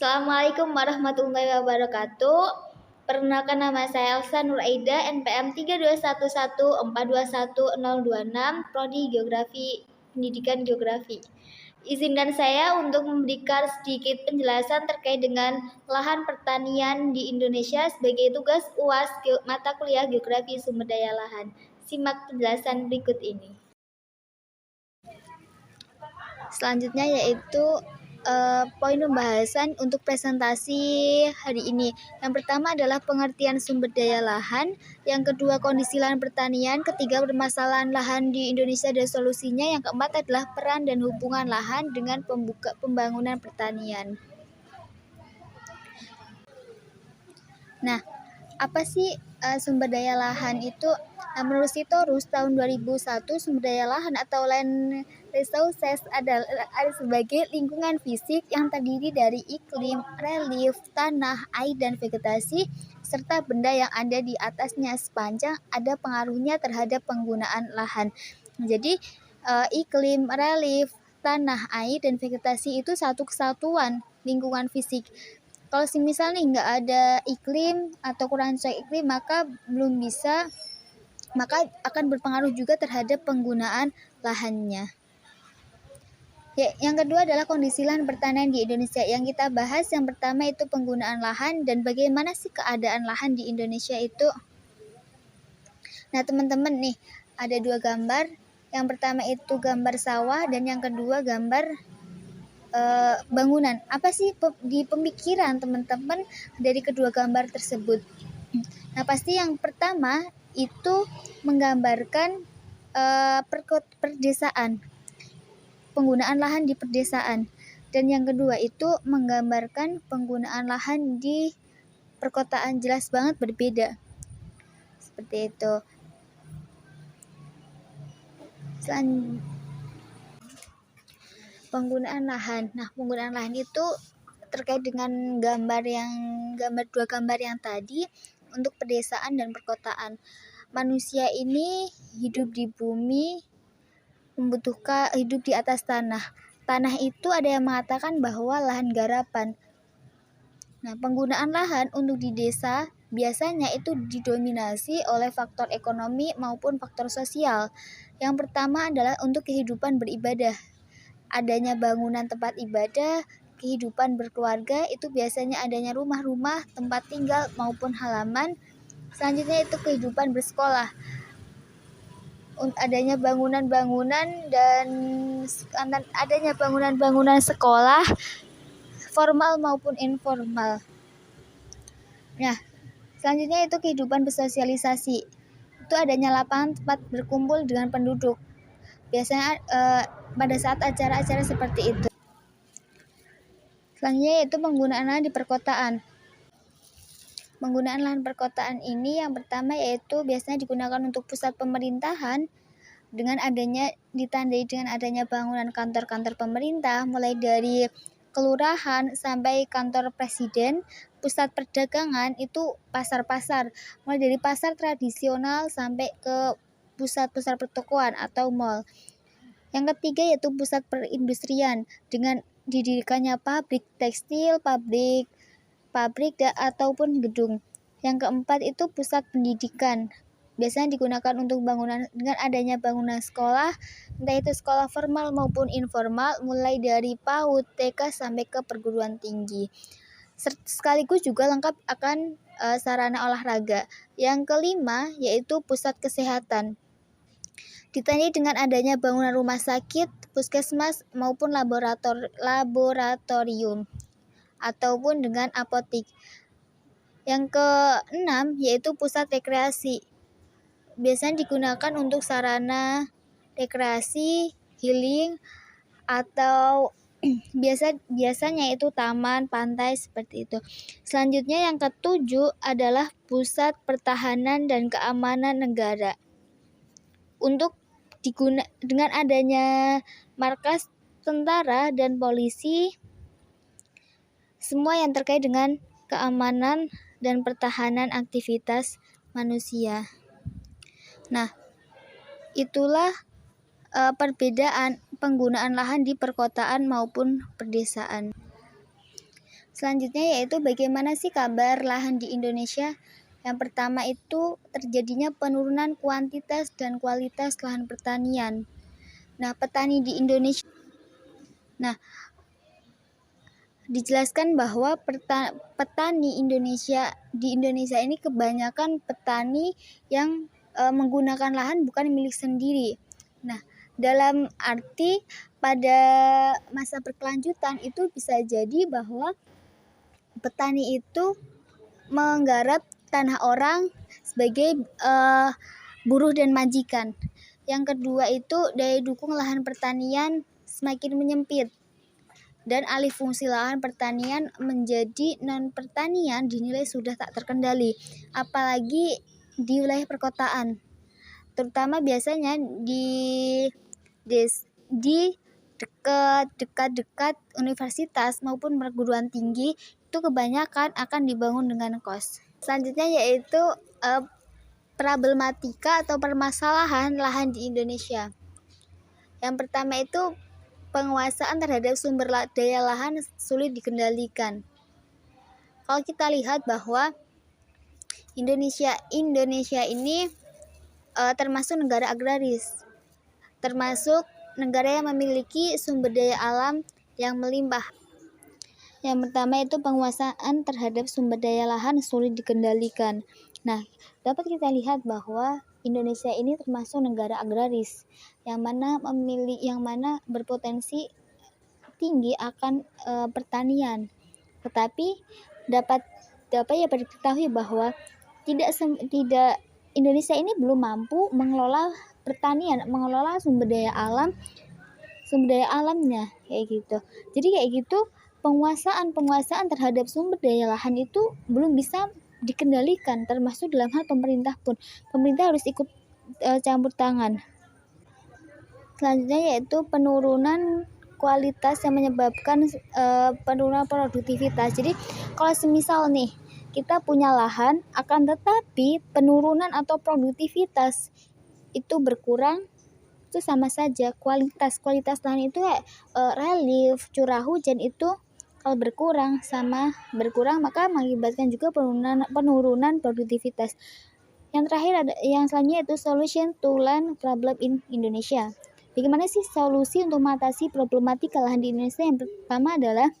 Assalamualaikum warahmatullahi wabarakatuh. Perkenalkan, nama saya Elsa Nur Aida, NPM 32114210026, Prodi Geografi, Pendidikan Geografi. Izinkan saya untuk memberikan sedikit penjelasan terkait dengan lahan pertanian di Indonesia sebagai tugas UAS mata kuliah Geografi Sumber Daya Lahan. Simak penjelasan berikut ini. Selanjutnya yaitu poin pembahasan untuk presentasi hari ini. Yang pertama adalah pengertian sumber daya lahan, yang kedua kondisi lahan pertanian, ketiga permasalahan lahan di Indonesia dan solusinya, yang keempat adalah peran dan hubungan lahan dengan pembangunan pertanian. Nah, apa sih sumber daya lahan itu? Nah, menurut Sitorus tahun 2001, sumber daya lahan atau land resources adalah sebagai lingkungan fisik yang terdiri dari iklim, relief, tanah, air, dan vegetasi, serta benda yang ada di atasnya sepanjang ada pengaruhnya terhadap penggunaan lahan. Jadi, iklim, relief, tanah, air, dan vegetasi itu satu kesatuan lingkungan fisik. Kalau misal nih nggak ada iklim atau kurang cocok iklim, maka akan berpengaruh juga terhadap penggunaan lahannya. Ya, yang kedua adalah kondisi lahan pertanian di Indonesia. Yang kita bahas yang pertama itu penggunaan lahan dan bagaimana sih keadaan lahan di Indonesia itu. Nah, teman-teman nih, ada dua gambar. Yang pertama itu gambar sawah dan yang kedua gambar bangunan. Apa sih di pemikiran teman-teman dari kedua gambar tersebut? Nah, pasti yang pertama itu menggambarkan perdesaan, penggunaan lahan di perdesaan, dan yang kedua itu menggambarkan penggunaan lahan di perkotaan. Jelas banget berbeda, seperti itu. Penggunaan lahan. Nah, penggunaan lahan itu terkait dengan dua gambar yang tadi untuk pedesaan dan perkotaan. Manusia ini hidup di bumi, membutuhkan hidup di atas tanah. Tanah itu ada yang mengatakan bahwa lahan garapan. Nah, penggunaan lahan untuk di desa biasanya itu didominasi oleh faktor ekonomi maupun faktor sosial. Yang pertama adalah untuk kehidupan beribadah. Adanya bangunan tempat ibadah, kehidupan berkeluarga, itu biasanya adanya rumah-rumah, tempat tinggal maupun halaman. Selanjutnya itu kehidupan bersekolah. Adanya bangunan-bangunan dan adanya bangunan-bangunan sekolah formal maupun informal. Nah, selanjutnya itu kehidupan bersosialisasi. Itu adanya lapangan tempat berkumpul dengan penduduk. Biasanya pada saat acara-acara seperti itu. Selanjutnya yaitu penggunaan lahan di perkotaan. Penggunaan lahan perkotaan ini yang pertama yaitu biasanya digunakan untuk pusat pemerintahan ditandai dengan adanya bangunan kantor-kantor pemerintah, mulai dari kelurahan sampai kantor presiden. Pusat perdagangan itu pasar-pasar, mulai dari pasar tradisional sampai ke pusat-pusat pertokoan atau mall. Yang ketiga yaitu pusat perindustrian dengan didirikannya pabrik tekstil, pabrik ataupun gedung. Yang keempat itu pusat pendidikan. Biasanya digunakan untuk bangunan dengan adanya bangunan sekolah, entah itu sekolah formal maupun informal, mulai dari PAUD, TK sampai ke perguruan tinggi. Sekaligus juga lengkap akan sarana olahraga. Yang kelima yaitu pusat kesehatan. Ditandai dengan adanya bangunan rumah sakit, puskesmas maupun laboratorium ataupun dengan apotik. Yang keenam yaitu pusat rekreasi. Biasanya digunakan untuk sarana rekreasi, healing, atau biasanya itu taman, pantai, seperti itu. Selanjutnya yang ketujuh adalah pusat pertahanan dan keamanan negara. Dengan adanya markas tentara dan polisi, semua yang terkait dengan keamanan dan pertahanan aktivitas manusia. Nah, itulah perbedaan penggunaan lahan di perkotaan maupun perdesaan. Selanjutnya yaitu bagaimana sih kabar lahan di Indonesia? Yang pertama itu terjadinya penurunan kuantitas dan kualitas lahan pertanian. Nah, petani di Indonesia. Nah, dijelaskan bahwa petani Indonesia di Indonesia ini kebanyakan petani yang menggunakan lahan bukan milik sendiri. Nah, dalam arti pada masa berkelanjutan itu bisa jadi bahwa petani itu menggarap tanah orang sebagai buruh dan majikan. Yang kedua itu daya dukung lahan pertanian semakin menyempit dan alih fungsi lahan pertanian menjadi non pertanian dinilai sudah tak terkendali, apalagi di wilayah perkotaan, terutama biasanya di dekat universitas maupun perguruan tinggi itu kebanyakan akan dibangun dengan kos. Selanjutnya yaitu problematika atau permasalahan lahan di Indonesia. Yang pertama itu penguasaan terhadap sumber daya lahan sulit dikendalikan. Kalau kita lihat bahwa Indonesia ini termasuk negara agraris, termasuk negara yang memiliki sumber daya alam yang melimpah. Yang pertama itu penguasaan terhadap sumber daya lahan sulit dikendalikan. Nah, dapat kita lihat bahwa Indonesia ini termasuk negara agraris yang mana berpotensi tinggi akan pertanian. Tetapi dapat ya diketahui bahwa tidak Indonesia ini belum mampu mengelola pertanian, mengelola sumber daya alamnya kayak gitu. Jadi kayak gitu penguasaan terhadap sumber daya lahan itu belum bisa dikendalikan, termasuk dalam hal pemerintah pun. Pemerintah harus ikut campur tangan. Selanjutnya yaitu penurunan kualitas yang menyebabkan penurunan produktivitas. Jadi kalau semisal nih kita punya lahan, akan tetapi penurunan atau produktivitas itu berkurang, itu sama saja. Kualitas lahan itu relief, curah hujan itu kalau berkurang maka mengakibatkan juga penurunan produktivitas. Yang terakhir yang selanjutnya itu solution to land problem in Indonesia. Bagaimana sih solusi untuk mengatasi problematika lahan di Indonesia? Yang pertama adalah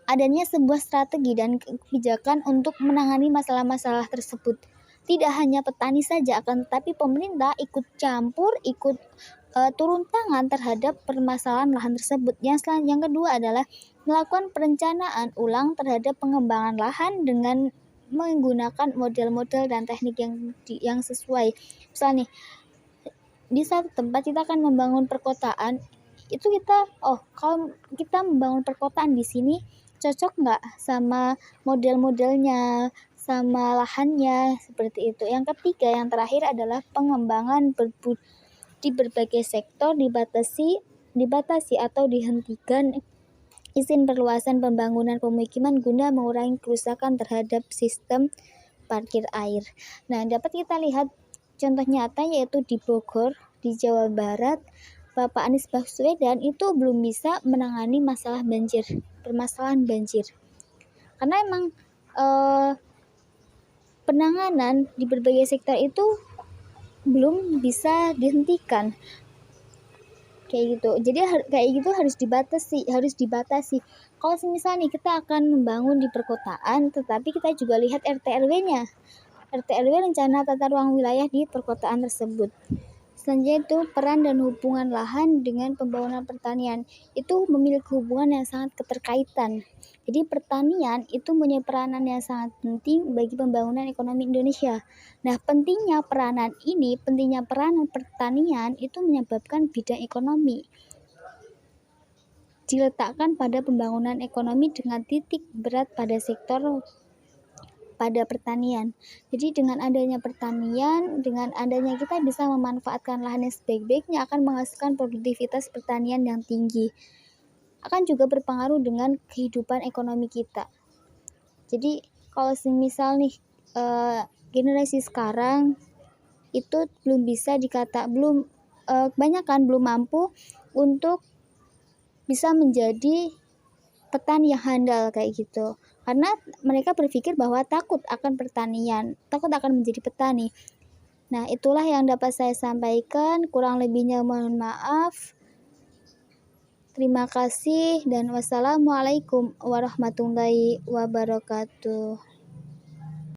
adanya sebuah strategi dan kebijakan untuk menangani masalah-masalah tersebut. Tidak hanya petani saja, akan tetapi pemerintah ikut campur, turun tangan terhadap permasalahan lahan tersebut. Yang kedua adalah melakukan perencanaan ulang terhadap pengembangan lahan dengan menggunakan model-model dan teknik yang sesuai. Misalnya nih, di satu tempat kita akan membangun perkotaan, itu kalau kita membangun perkotaan di sini cocok nggak sama model-modelnya, sama lahannya, seperti itu. Yang ketiga, yang terakhir adalah pengembangan di berbagai sektor dibatasi atau dihentikan izin perluasan pembangunan pemukiman guna mengurangi kerusakan terhadap sistem parkir air. Nah, dapat kita lihat contoh nyata yaitu di Bogor, di Jawa Barat, Bapak Anies Baswedan itu belum bisa menangani permasalahan banjir. Karena emang penanganan di berbagai sektor itu belum bisa dihentikan. Kayak gitu. Jadi kayak gitu harus dibatasi. Kalau misalnya nih kita akan membangun di perkotaan, tetapi kita juga lihat RT/RW-nya. RT/RW rencana tata ruang wilayah di perkotaan tersebut. Selanjutnya itu peran dan hubungan lahan dengan pembangunan pertanian. Itu memiliki hubungan yang sangat keterkaitan. Jadi pertanian itu punya peranan yang sangat penting bagi pembangunan ekonomi Indonesia. Nah, pentingnya peranan pertanian itu menyebabkan bidang ekonomi diletakkan pada pembangunan ekonomi dengan titik berat pada pertanian. Jadi dengan adanya pertanian, dengan adanya kita bisa memanfaatkan lahan yang sebaik-baiknya akan menghasilkan produktivitas pertanian yang tinggi. Akan juga berpengaruh dengan kehidupan ekonomi kita. Jadi kalau semisal nih generasi sekarang itu kebanyakan belum mampu untuk bisa menjadi petani yang handal kayak gitu. Karena mereka berpikir bahwa takut akan pertanian, takut akan menjadi petani. Nah, itulah yang dapat saya sampaikan. Kurang lebihnya mohon maaf. Terima kasih dan wassalamualaikum warahmatullahi wabarakatuh.